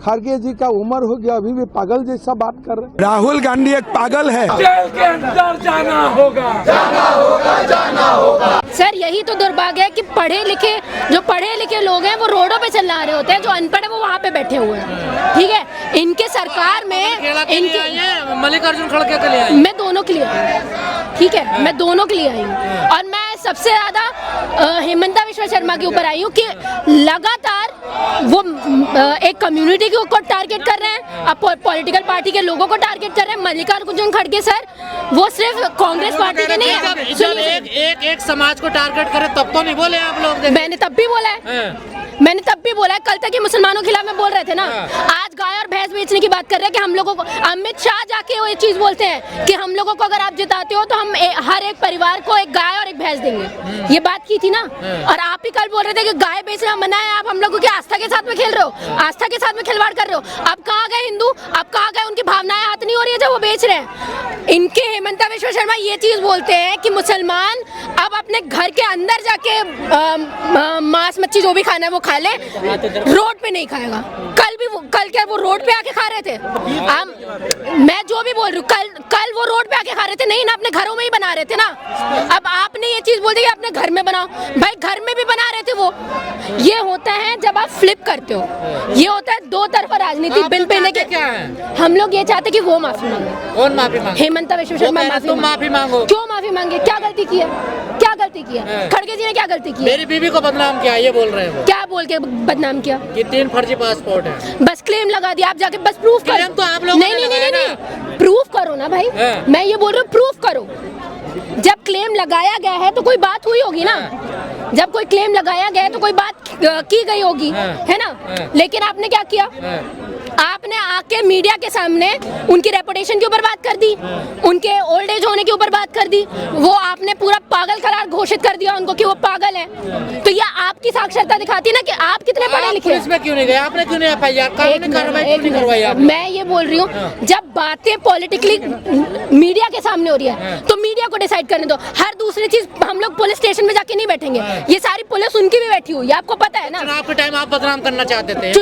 खड़गे जी का उम्र हो गया, अभी भी पागल जैसा बात कर रहे हैं। राहुल गांधी एक पागल है। जेल के अंदर जाना होगा, जाना होगा, जाना होगा। सर यही तो दुर्भाग्य है कि जो पढ़े लिखे लोग हैं वो रोडों पे चला रहे होते हैं, जो अनपढ़ है वो वहाँ पे बैठे हुए हैं। ठीक है, इनके सरकार में इनके मल्लिकार्जुन खड़गे के लिए मैं दोनों के लिए आई हूँ। ठीक है, मैं दोनों के लिए आई हूँ और मैं सबसे ज्यादा हेमंता विश्व शर्मा के ऊपर आई हूँ कि लगातार वो एक कम्युनिटी के ऊपर टारगेट कर रहे हैं, अब पॉलिटिकल पार्टी के लोगों को टारगेट कर रहे हैं। मल्लिकार्जुन खड़गे सर वो सिर्फ कांग्रेस पार्टी के नहीं है, जब एक समाज को टारगेट करे तब तो नहीं बोले आप लोग। मैंने तब भी बोला है, कल तक ये मुसलमानों के खिलाफ में बोल रहे थे ना। आज गाय और भैंस बेचने की बात कर रहे हैं कि हम लोगों को अमित शाह जाके वो ये चीज बोलते हैं कि हम लोगों को अगर आप जिताते हो तो हम हर एक परिवार को एक गाय और एक भैंस देंगे। ये बात की थी ना। और आप ही कल बोल रहे थे कि गाय बेचना मना है, आप हम लोगों की आस्था के साथ में खेल रहे हो, आस्था के साथ में खिलवाड़ कर रहे हो। अब कहाँ गए हिंदू, अब कहाँ गए उनकी भावनाएं हाथ नहीं हो रही है जब वो बेच रहे हैं। इनके हेमंता विश्व शर्मा ये चीज बोलते हैं कि मुसलमान अब अपने घर के अंदर जाके मांस मच्छी जो भी खाना है वो खा ले, रोड पे नहीं खाएगा। कल क्या वो रोड पे आके खा रहे थे? मैं जो भी बोल रही हूँ, कल वो रोड पे आके खा रहे थे नहीं ना, अपने घरों में ही बना रहे थे ना। अब आपने ये चीज बोल दी कि अपने घर में बनाओ, भाई घर में भी बना रहे थे वो। ये होता है जब आप फ्लिप करते हो, ये होता है दो तरफा राजनीति। बिल पहले के क्या है, हम लोग ये चाहते कि वो माफी मांगे। कौन माफी मांगे? हेमंता विश्व शर्मा माफी मांगो। क्यों माफी मांगे? क्या गलती की है? क्या गलती की है? खड़गे जी ने क्या गलती की है? मेरी बीवी को बदनाम किया, ये बोल रहे हैं। क्या बोल के बदनाम किया? कि 3 फर्जी पासपोर्ट है। बस क्लेम लगा दिया, आप जाके बस प्रूफ करो। तो आप लोगों ने लगाया नहीं, प्रूफ करो ना भाई। मैं ये बोल रही हूँ प्रूफ करो। जब क्लेम लगाया गया है तो कोई बात हुई होगी ना। जब कोई क्लेम लगाया गया है तो कोई बात की गई होगी, है ना। लेकिन आपने क्या किया? आपने आके मीडिया के सामने उनकी रेपुटेशन के ऊपर बात कर दी, उनके ओल्ड एज होने के ऊपर बात कर दी। वो आपने पूरा पागल करार घोषित कर दिया उनको कि वो पागल है। तो ये आपकी साक्षरता दिखाती है ना कि आप कितने पढ़े लिखे। पुलिस में क्यों नहीं गए? आपने क्यों नहीं एफआईआर करवाई? मैं ये बोल रही हूँ जब बातें पॉलिटिकली मीडिया के सामने हो रही है तो मीडिया को डिसाइड करने दो। हर दूसरी चीज हम लोग पुलिस स्टेशन में जाके नहीं बैठेंगे, ये सारी पुलिस उनकी भी बैठी हुई है, आपको पता है ना। चुनाव के टाइम आप बदनाम करना चाहते थे।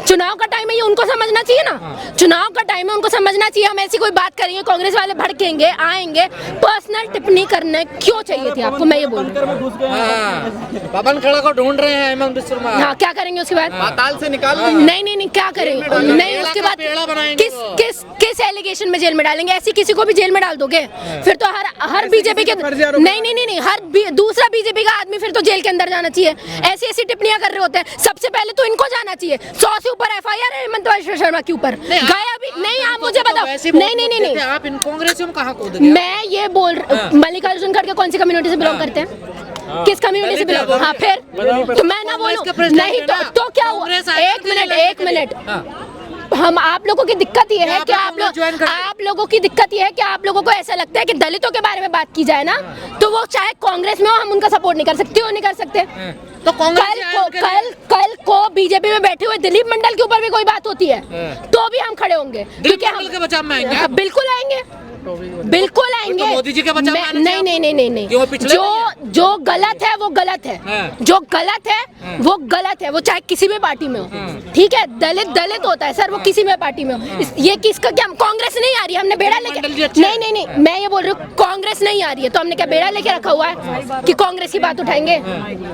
चुनाव का टाइम है, ये उनको समझना चाहिए ना। चुनाव का टाइम है, उनको समझना चाहिए। हम ऐसी कोई बात करेंगे कांग्रेस वाले भड़केंगे, आएंगे, पर्सनल टिप्पणी करने क्यों चाहिए थी आपको? मैं ये बोल रही हूँ। पवन खेड़ा को ढूंढ रहे हैं हेमंत विश्व शर्मा। हाँ, क्या करेंगे उसके बाद? पाताल से निकाल नहीं, क्या करेंगे? नहीं, उसके बाद किस एलिगेशन में जेल में डालेंगे? ऐसी किसी को भी जेल में डाल दोगे फिर तो हर बीजेपी के नहीं, हर दूसरा बीजेपी का आदमी फिर तो जेल के अंदर जाना चाहिए। ऐसी टिप्पणियां कर रहे होते हैं। सबसे पहले तो इनको जाना चाहिए। 100 से ऊपर एफआईआर है हेमंत विश्व शर्मा के ऊपर। गया भी नहीं, आप मुझे बताओ। नहीं, आप इन कांग्रेसियों में कहाँ कूद गए? मैं ये बोल मल्लिकार्जुन खड़गे कौन सी कम्युनिटी से बिलोंग करते हैं? किस कम्युनिटी से बिलोंग? हाँ, फिर तो मैं ना बोलूं नहीं तो क्या हुआ? एक मिनट हम आप लोगों की दिक्कत ये है कि आप लोगों की दिक्कत ये है कि आप लोगों को ऐसा लगता है कि दलितों के बारे में बात की जाए ना तो वो चाहे कांग्रेस में हो हम उनका सपोर्ट नहीं कर सकते। क्यों नहीं कर सकते? तो कल को बीजेपी में बैठे हुए दिलीप मंडल के ऊपर भी कोई बात होती है तो भी हम खड़े होंगे, क्योंकि हम के बचाव में आएंगे। बिल्कुल आएंगे। तो मोदी जी के बचाव में नहीं। जो गलत है वो गलत है, जो गलत है वो गलत है, वो चाहे किसी भी पार्टी में हो। ठीक है, दलित होता है सर, वो किसी भी पार्टी में हो। ये किसका क्या? कांग्रेस नहीं आ रही, हमने बेड़ा लेके नहीं, मैं ये बोल रही हूँ कांग्रेस नहीं आ रही है तो हमने क्या बेड़ा लेके रखा हुआ है कि कांग्रेस की बात उठाएंगे?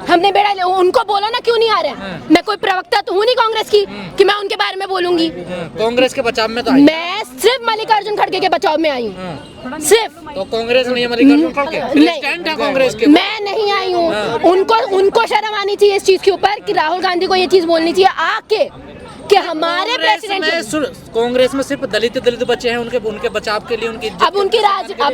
हमने बेड़ा उनको बोला ना, क्यों नहीं आ रहे? मैं कोई प्रवक्ता तो हूँ नहीं कांग्रेस की कि मैं उनके बारे में बोलूंगी। कांग्रेस के बचाव में तो मैं सिर्फ मल्लिकार्जुन खड़गे के बचाव में आई हूँ, सिर्फ। तो कांग्रेस नहीं है मल्लिकार्जुन खड़गे? कांग्रेस के मैं नहीं आई हूँ। उनको शर्म आनी चाहिए इस चीज के ऊपर कि राहुल गांधी को ये चीज बोलनी चाहिए आके कि हमारे प्रेसिडेंट। कांग्रेस में सिर्फ दलित बच्चे हैं, उनके बचाव के लिए उनकी अब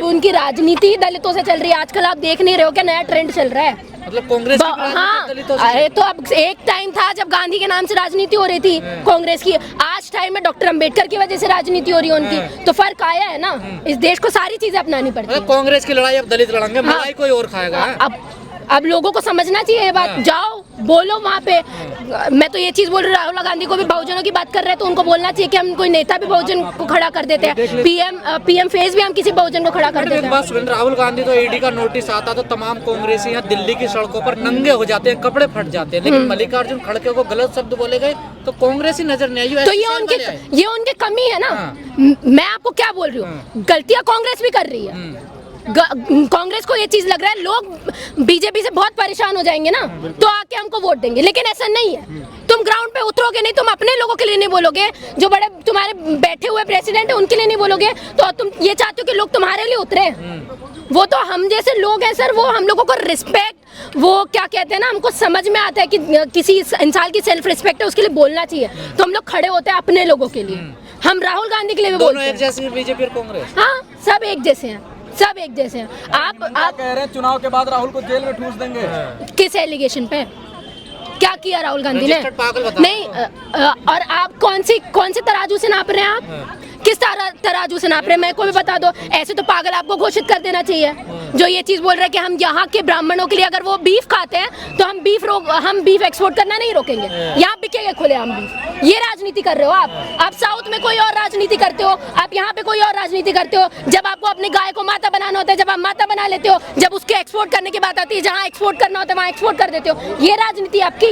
उनकी राजनीति दलितों से चल रही है। आजकल आप देख नहीं रहे हो क्या नया ट्रेंड चल रहा है? मतलब कांग्रेस हाँ, अरे तो अब एक टाइम था जब गांधी के नाम से राजनीति हो रही थी कांग्रेस की। आज टाइम में डॉक्टर अंबेडकर की वजह से राजनीति हो रही है उनकी। तो फर्क आया है ना। इस देश को सारी चीजें अपनानी पड़ती है। कांग्रेस की लड़ाई अब दलित लड़ेंगे, मलाई कोई और खाएगा। अब लोगों को समझना चाहिए ये बात। जाओ बोलो वहाँ पे। मैं तो ये चीज बोल रही हूँ, राहुल गांधी को भी बहुजनों की बात कर रहे हैं तो उनको बोलना चाहिए कि हम कोई नेता भी बहुजन को खड़ा कर देते हैं। पीएम फेस भी हम किसी बहुजन को खड़ा कर देते हैं। राहुल गांधी तो ईडी का नोटिस आता तो तमाम कांग्रेसी यहाँ दिल्ली की सड़कों पर नंगे हो जाते हैं, कपड़े फट जाते हैं, लेकिन मल्लिकार्जुन खड़गे को गलत शब्द बोले गए तो कांग्रेस ही नजर नहीं आई, तो ये उनकी कमी है ना। मैं आपको क्या बोल रही हूँ, गलतियां कांग्रेस भी कर रही है। कांग्रेस को ये चीज लग रहा है लोग बीजेपी से बहुत परेशान हो जाएंगे ना, तो आके हमको वोट देंगे, लेकिन ऐसा नहीं है। तुम ग्राउंड पे उतरोगे नहीं, तुम अपने लोगों के लिए नहीं बोलोगे, जो बड़े तुम्हारे बैठे हुए प्रेसिडेंट है उनके लिए नहीं बोलोगे, तो तुम ये चाहते हो कि लोग तुम्हारे लिए उतरे। वो तो हम जैसे लोग हैं सर, वो हम लोगों को रिस्पेक्ट, वो क्या कहते हैं ना, हमको समझ में आता है कि किसी इंसान की सेल्फ रिस्पेक्ट है, उसके लिए बोलना चाहिए, तो हम लोग खड़े होते हैं अपने लोगों के लिए। हम राहुल गांधी के लिए भी बोलते हैं। एक जैसे बीजेपी और कांग्रेस, हाँ सब एक जैसे हैं, सब एक जैसे हैं। आप कह रहे हैं चुनाव के बाद राहुल को जेल में ठूस देंगे। किस एलिगेशन पे? क्या किया राहुल गांधी ने? नहीं और आप कौन से तराजू से नाप रहे हैं? आप किस तराजू से नाप रहे हैं? मेरे को भी बता दो। ऐसे तो पागल आपको घोषित कर देना चाहिए, जो ये चीज बोल रहे हैं कि हम यहाँ के ब्राह्मणों के लिए अगर वो बीफ खाते हैं तो हम बीफ एक्सपोर्ट करना नहीं रोकेंगे। यहाँ बिकेगा खुलेआम बीफ। ये राजनीति कर रहे हो आप साउथ में कोई और राजनीति करते हो, आप यहाँ पे कोई और राजनीति करते हो। जब आपको अपनी गाय को माता बनाना होता है, जब आप माता बना लेते हो, जब उसके एक्सपोर्ट करने की बात आती है, जहाँ एक्सपोर्ट करना होता है वहाँ एक्सपोर्ट कर देते हो। ये राजनीति आपकी,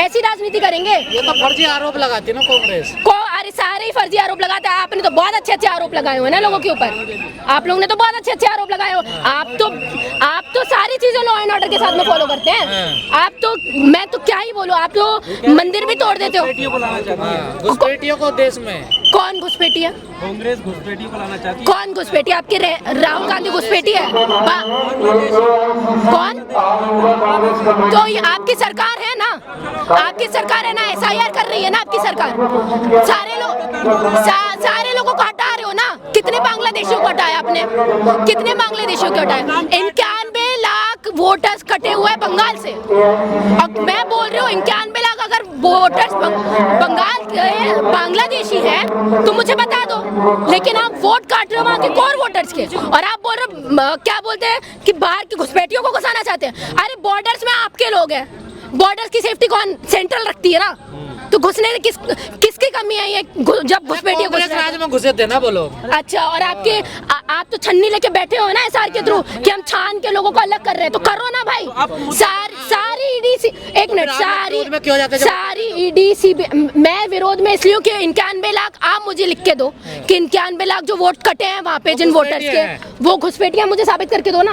ऐसी राजनीति करेंगे? ये तो फर्जी आरोप लगाती है ना कांग्रेस को। अरे सारे ही फर्जी आरोप लगाते हैं। आपने तो बहुत अच्छे आरोप लगाए हुए ना लोगों के ऊपर। आप लोगों ने तो बहुत अच्छे आरोप लगाए हो। आप तो सारी चीजें लॉ एंड ऑर्डर के साथ में फॉलो करते हैं। आप तो, मैं तो क्या ही बोलूं, आप तो मंदिर भी तोड़ देते हो। घुसपैठियों को देश में कौन घुसपैठी है? कांग्रेस घुसपैठियों को लाना चाहती है। कौन घुसपैठी? आपकी राहुल गांधी घुसपैठी है? कौन? तो ये आपकी सरकार है ना, आपकी सरकार है ना, SIR कर रही है ना आपकी सरकार। सारे लोगों को हटा रहे हो ना। कितने बांग्लादेशियों को हटाया आपने? कितने बांग्लादेशियों को हटाया? 91 लाख वोटर्स कटे हुए बंगाल से। अब मैं बोल रही हूँ 91 लाख अगर वोटर्स बंगाल के बांग्लादेशी हैं तो मुझे बता दो, लेकिन आप वोट काट रहे हो वहाँ के कोर वोटर्स के, और आप बोल रहे हो क्या बोलते हैं कि बाहर की घुसपैठियों को घुसाना चाहते हैं। अरे बॉर्डर्स में आपके लोग हैं, बॉर्डर्स की सेफ्टी कौन सेंट्रल रखती है ना, तो घुसने किसकी कमी है? ये जब घुसपैठियों राज में घुसे थे ना बोलो। अच्छा, और आप तो छन्नी लेके बैठे हो ना SR के थ्रू कि हम छान के लोगों को अलग कर रहे हैं, तो करो ना भाई। सारी ED, एक मिनट, सारी ED मैं विरोध में इसलिए कि 91 लाख आप मुझे लिख के दो कि 91 लाख जो वोट कटे हैं वहाँ पे जिन वोटर्स के, वो घुसपैठियां मुझे साबित करके दो ना।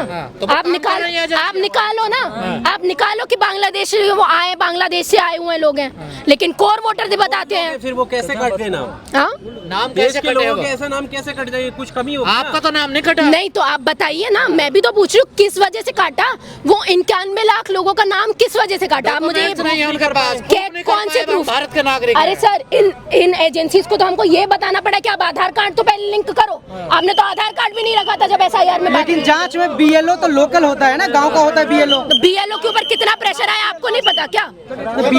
आप निकालो ना, आप निकालो कि बांग्लादेश वो आए, बांग्लादेश से आए हुए लोग हैं, लेकिन कोर वोटर बताते हैं। फिर वो कैसे कट गए नाम कैसे कटे? ऐसा नाम कैसे कट जाएगा? कुछ कमी होगी? आपका तो नाम नहीं कटा। नहीं तो आप बताइए ना, मैं भी तो पूछ रही हूँ किस वजह से काटा? वो 91 लाख लोगों का नाम किस वजह से काटा? मुझे कौन से प्रूफ? भारत के नागरिक। अरे सर, इन एजेंसीज को तो हमको ये बताना पड़ा कि आप आधार कार्ड तो पहले लिंक करो। आपने तो आधार कार्ड भी नहीं रखा था जब SIR में। लेकिन जांच में BLO तो लोकल होता है ना, गांव का होता है BLO। BLO के ऊपर कितना प्रेशर आया आपको नहीं पता क्या?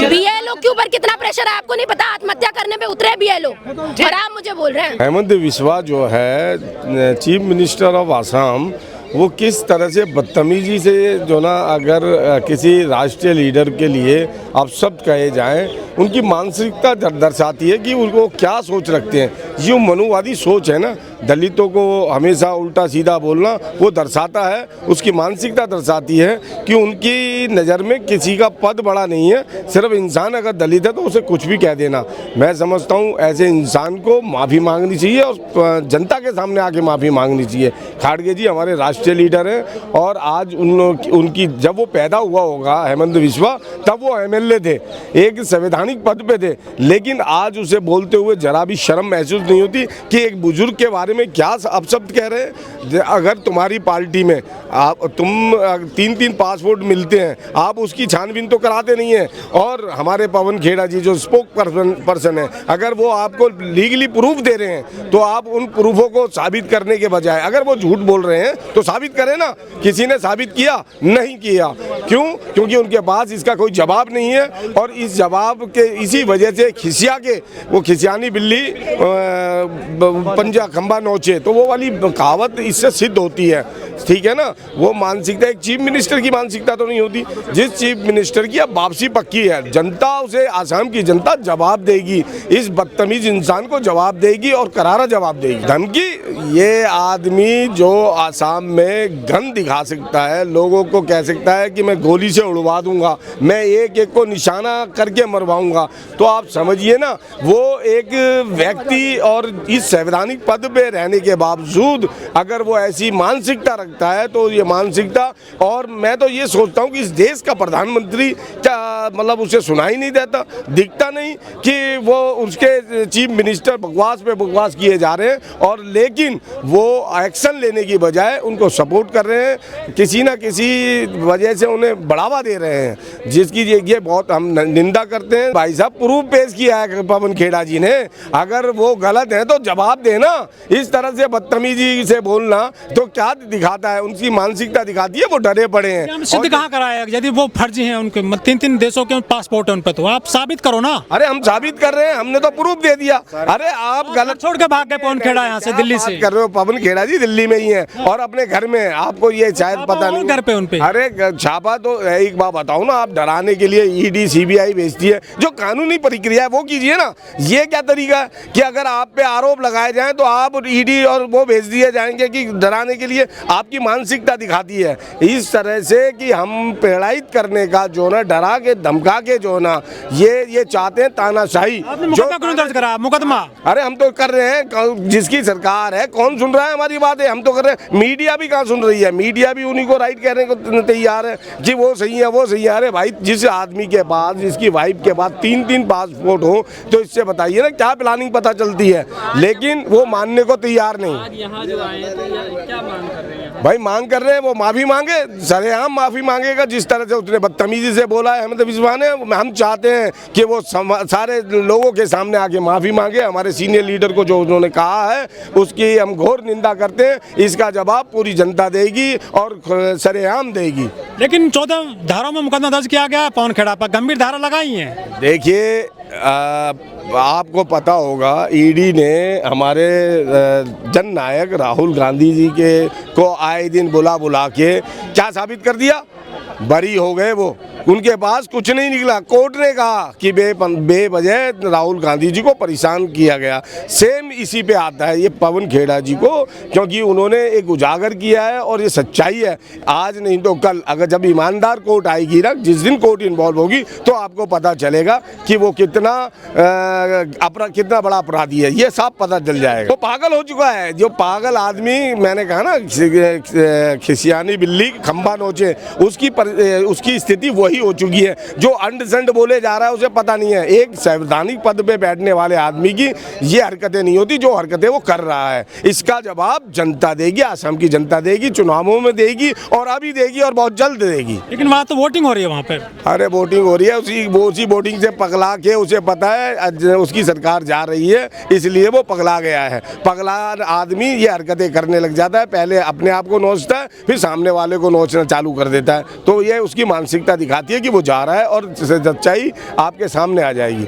BLO के ऊपर कितना प्रेशर है आपको नहीं पता? आत्महत्या करने पे उतरे BLO और आप मुझे बोल रहे हैं। हेमंत बिस्वा जो है चीफ मिनिस्टर ऑफ आसाम, वो किस तरह से बदतमीजी से जो ना, अगर किसी राष्ट्रीय लीडर के लिए अपशब्द कहे जाएं, उनकी मानसिकता दर्शाती है कि उनको क्या सोच रखते हैं। जो मनुवादी सोच है ना, दलितों को हमेशा उल्टा सीधा बोलना, वो दर्शाता है, उसकी मानसिकता दर्शाती है कि उनकी नज़र में किसी का पद बड़ा नहीं है। सिर्फ इंसान अगर दलित है तो उसे कुछ भी कह देना। मैं समझता हूँ ऐसे इंसान को माफ़ी मांगनी चाहिए और जनता के सामने आके माफ़ी मांगनी चाहिए। खाड़गे जी हमारे राष्ट्रीय लीडर हैं और आज उनकी जब वो पैदा हुआ होगा हेमंत बिस्वा, तब वो MLA थे, एक संवैधानिक पद पे थे, लेकिन आज उसे बोलते हुए जरा भी शर्म महसूस नहीं होती कि एक बुजुर्ग के बारे में क्या अपशब्द कह रहे हैं। अगर तुम्हारी पार्टी में तुम 3 पासपोर्ट मिलते हैं, आप उसकी छानबीन तो कराते नहीं हैं। और हमारे पवन खेड़ा जी जो स्पोक पर्सन है, अगर वो आपको लीगली प्रूफ दे रहे हैं तो आप उन प्रूफों को साबित करने के बजाय, अगर वो झूठ बोल रहे हैं तो साबित करें ना। किसी ने साबित किया? नहीं किया। क्यों? क्योंकि उनके पास इसका कोई जवाब नहीं है, और इस जवाब के इसी वजह से खिसिया के, वो खिसियानी बिल्ली पंजा खंबा नोचे, तो वो वाली कहावत इससे सिद्ध होती है। ठीक है ना। वो मानसिकता एक चीफ मिनिस्टर की मानसिकता तो नहीं होती। जिस चीफ मिनिस्टर की अब वापसी पक्की है, जनता उसे, आसाम की जनता जवाब देगी, इस बदतमीज इंसान को जवाब देगी और करारा जवाब देगी। धमकी, ये आदमी जो आसाम में गन दिखा सकता है, लोगों को कह सकता है कि मैं गोली से उड़वा दूंगा, मैं एक एक को निशाना करके मरवाऊंगा, तो आप समझिए ना, वो एक व्यक्ति और इस संवैधानिक पद पे रहने के बावजूद अगर वो ऐसी मानसिकता रखता है तो ये मानसिकता, और मैं तो ये सोचता हूँ कि इस देश का प्रधानमंत्री क्या मतलब उसे सुनाई नहीं देता, दिखता नहीं कि वो उसके चीफ मिनिस्टर बकवास पे बकवास किए जा रहे हैं, और लेकिन वो एक्शन लेने की बजाय उनको सपोर्ट कर रहे हैं, किसी ना किसी वजह से उन्हें बढ़ावा दे रहे हैं, जिसकी ये बहुत हम निंदा करते हैं। भाई साहब प्रूफ पेश किया है पवन खेड़ा जी ने, अगर वो गलत है तो जवाब देना। इस तरह से बदतमीजी से बोलना तो क्या दिखाता है, उनकी मानसिकता दिखाती है वो डरे पड़े हैं। सिद्ध कहाँ कराया, यदि वो फर्जी हैं, उनके 3-3 देशों के पासपोर्ट है उन पर, तो आप साबित करो ना। अरे हम साबित कर रहे हैं, हमने तो प्रूफ दे दिया। अरे आप गलत छोड़ के भाग गए पवन खेड़ा यहाँ से, दिल्ली से कर रहे हो। पवन खेड़ा जी दिल्ली में ही है और अपने घर में, आपको ये शायद पता नहीं घर पे उन पे। अरे छापा तो एक बात बताओ ना, आप डराने के लिए ईडी सीबीआई भेजती है, जो कानूनी प्रक्रिया है वो कीजिए ना। ये क्या तरीका है कि अगर आप पे आरोप लगाए जाएं तो आप ईडी और वो भेज दिए जाएंगे कि डराने के लिए, आपकी मानसिकता दिखाती है इस तरह से कि हम प्रताड़ित करने का जो ना, डरा के धमका के जो ना, ये चाहते हैं तानाशाही। जो क्यों दर्ज करा मुकदमा? अरे हम तो कर रहे हैं, जिसकी सरकार है, कौन सुन रहा है हमारी बातें, हम तो कर रहे हैं। मीडिया भी कहाँ सुन रही है, मीडिया भी उन्हीं को राइट कहने को तैयार है कि वो सही है वो सही है। अरे भाई, जिस आदमी के पास, जिसकी वाइफ के पास 3-3 पासपोर्ट हो, तो इससे बताइए ना क्या प्लानिंग पता चलती है, लेकिन वो मानने को तैयार नहीं। आज यहाँ जो आए हैं तो क्या मांग कर रहे हैं? भाई मांग कर रहे हैं, वो माफी मांगे, सरेआम माफी मांगेगा। जिस तरह से उसने बदतमीजी से बोला है, हमें तो विश्वास है, हम चाहते हैं कि वो सारे लोगों के सामने आके माफी मांगे। हमारे सीनियर लीडर को जो उन्होंने कहा है उसकी हम घोर निंदा करते हैं। इसका जवाब पूरी जनता देगी और सरेआम देगी। लेकिन 14 धाराओं में मुकदमा दर्ज किया गया है पवन खेड़ा पर, गंभीर धारा लगाई है। देखिए, आपको पता होगा ईडी ने हमारे जननायक राहुल गांधी जी को आए दिन बुला के क्या साबित कर दिया, बरी हो गए वो, उनके पास कुछ नहीं निकला। कोर्ट ने कहा कि बेवजह राहुल गांधी जी को परेशान किया गया। सेम इसी पे आता है ये पवन खेड़ा जी को, क्योंकि उन्होंने एक उजागर किया है और ये सच्चाई है। आज नहीं तो कल, अगर जब ईमानदार कोर्ट आएगी ना, जिस दिन कोर्ट इन्वॉल्व होगी, तो आपको पता चलेगा कि वो कितना बड़ा अपराधी है, ये साफ पता चल जाएगा। वो पागल हो चुका है, जो पागल आदमी, मैंने कहा ना, खिसियानी बिल्ली खंबा नोचे, उसकी स्थिति वही हो चुकी है। जो अंड संड बोले जा रहा है उसे पता नहीं है। एक संवैधानिक पद पे बैठने वाले आदमी की ये हरकतें नहीं होती जो हरकतें वो कर रहा है। इसका जवाब जनता देगी, आसाम की जनता देगी, चुनावों में देगी, और अभी देगी और बहुत जल्द देगी। लेकिन वहाँ तो वोटिंग हो रही है वहाँ पर। अरे वोटिंग हो रही है, उसी वोटिंग से पगला के, उसे पता है उसकी सरकार जा रही है, इसलिए वो पगला गया है। पगला आदमी ये हरकतें करने लग जाता है, पहले अपने आप को नोचता है, फिर सामने वाले को नोचना चालू कर देता है। तो ये उसकी मानसिकता दिखाती है कि वो जा रहा है, और सच्चाई आपके सामने आ जाएगी।